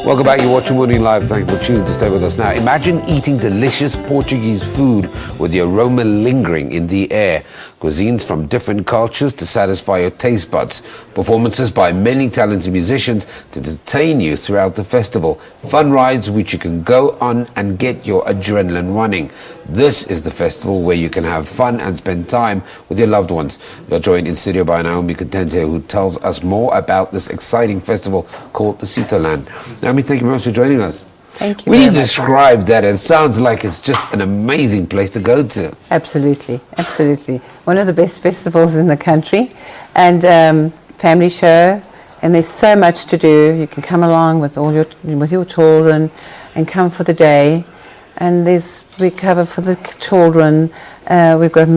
Welcome back. You're watching Morning Live. Thank you for choosing to stay with us now. Imagine eating delicious Portuguese food with the aroma lingering in the air. Cuisines from different cultures to satisfy your taste buds. Performances by many talented musicians to entertain you throughout the festival. Fun rides which you can go on and get your adrenaline running. This is the festival where you can have fun and spend time with your loved ones. We're joined in studio by Naomi Contente, who tells us more about this exciting festival called Lusito Land. Naomi, thank you very much for joining us. Thank you. We need to describe that. It sounds like it's just an amazing place to go to. Absolutely, absolutely. One of the best festivals in the country, and family show. And there's so much to do. You can come along with your children, and come for the day. And we cover for the children. We've got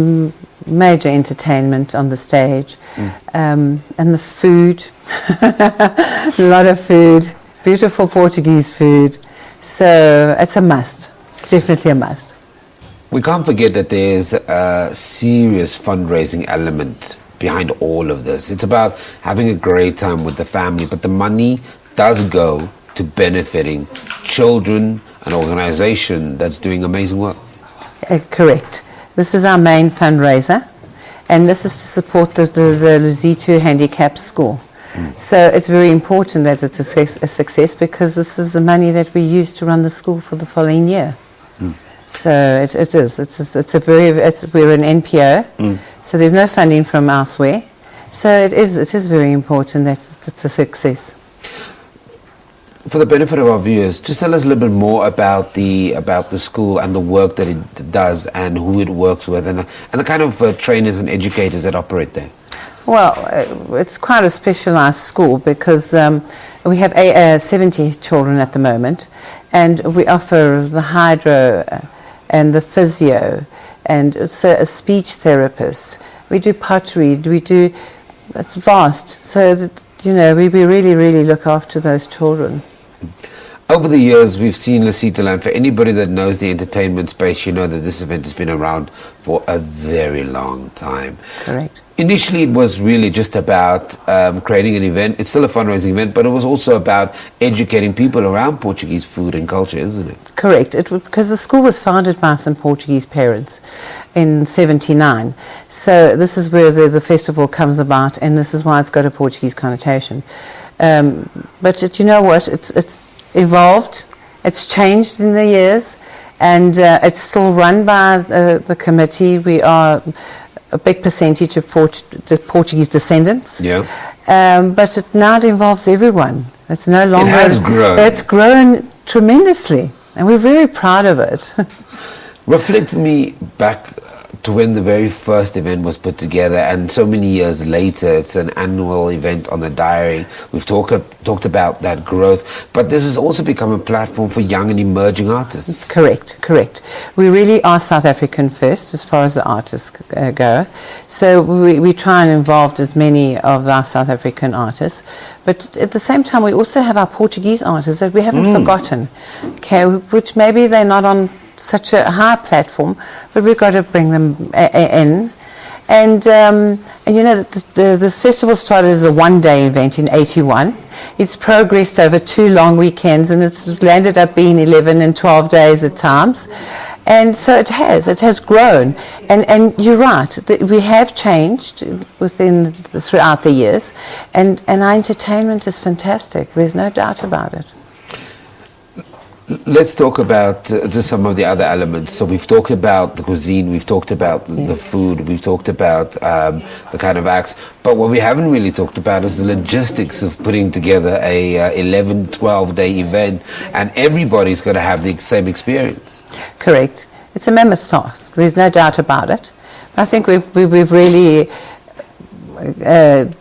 major entertainment on the stage, and the food, a lot of food, beautiful Portuguese food. So it's a must. It's definitely a must. We can't forget that there's a serious fundraising element behind all of this. It's about having a great time with the family, but the money does go to benefiting children, an organization that's doing amazing work. Correct. This is our main fundraiser, and this is to support the Lusito Handicap School. So it's very important that it's a success, because this is the money that we use to run the school for the following year. So it is. We're an NPO, so there's no funding from elsewhere. So it is very important that it's a success. For the benefit of our viewers, just tell us a little bit more about the school and the work that it does and who it works with, and the kind of trainers and educators that operate there. Well, it's quite a specialised school, because we have 70 children at the moment, and we offer the hydro and the physio, and also a speech therapist. We do pottery. It's vast. So that, we really, really look after those children. Over the years, we've seen Lusito Land. For anybody that knows the entertainment space, you know that this event has been around for a very long time. Correct. Initially, it was really just about creating an event. It's still a fundraising event, but it was also about educating people around Portuguese food and culture, isn't it? Correct. Because the school was founded by some Portuguese parents in '79. So this is where the festival comes about, and this is why it's got a Portuguese connotation. But you know what? It's evolved. It's changed in the years, and it's still run by the committee. We are a big percentage of Portuguese descendants. Yeah. But now it involves everyone. It's no longer. It has grown. It's grown tremendously, and we're very proud of it. Reflect me back to when the very first event was put together, and so many years later, it's an annual event on the diary. We've talked about that growth, but this has also become a platform for young and emerging artists. Correct. We really are South African first as far as the artists go. So we try and involve as many of our South African artists, but at the same time, we also have our Portuguese artists that we haven't forgotten, okay, which maybe they're not on such a high platform, but we've got to bring them in. And this festival started as a one-day event in '81. It's progressed over 2 long weekends, and it's landed up being 11 and 12 days at times. And so it has grown. And you're right, we have changed throughout the years, and our entertainment is fantastic. There's no doubt about it. Let's talk about just some of the other elements. So we've talked about the cuisine, we've talked about the food, we've talked about the kind of acts, but what we haven't really talked about is the logistics of putting together a 11, 12-day event, and everybody's going to have the same experience. Correct. It's a mammoth task. There's no doubt about it. I think we've really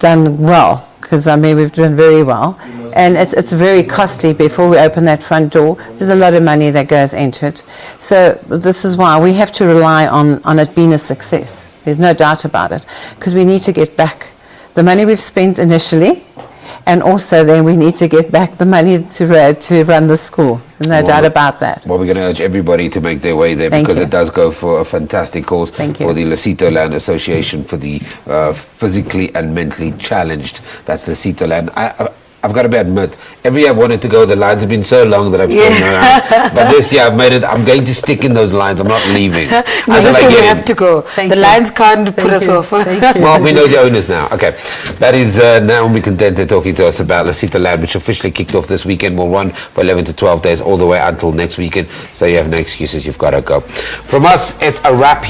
done well, because we've done very well. And it's very costly before we open that front door. There's a lot of money that goes into it. So this is why we have to rely on it being a success. There's no doubt about it, because we need to get back the money we've spent initially, and also then we need to get back the money to run the school. There's no doubt about that. Well, we're going to urge everybody to make their way there, because it does go for a fantastic cause for the Lusito Land Association for the physically and mentally challenged. That's Lusito Land. I've got to admit, every year I've wanted to go, the lines have been so long that I've turned around. But this year I've made it, I'm going to stick in those lines. I'm not leaving. No, Until this I one we get in. have to go. Thank The you. lines can't put us off. Well, we know the owners now. Okay. That is Naomi Contente talking to us about Lusito Land, which officially kicked off this weekend. Will run for 11 to 12 days all the way until next weekend. So you have no excuses. You've got to go. From us, it's a wrap here.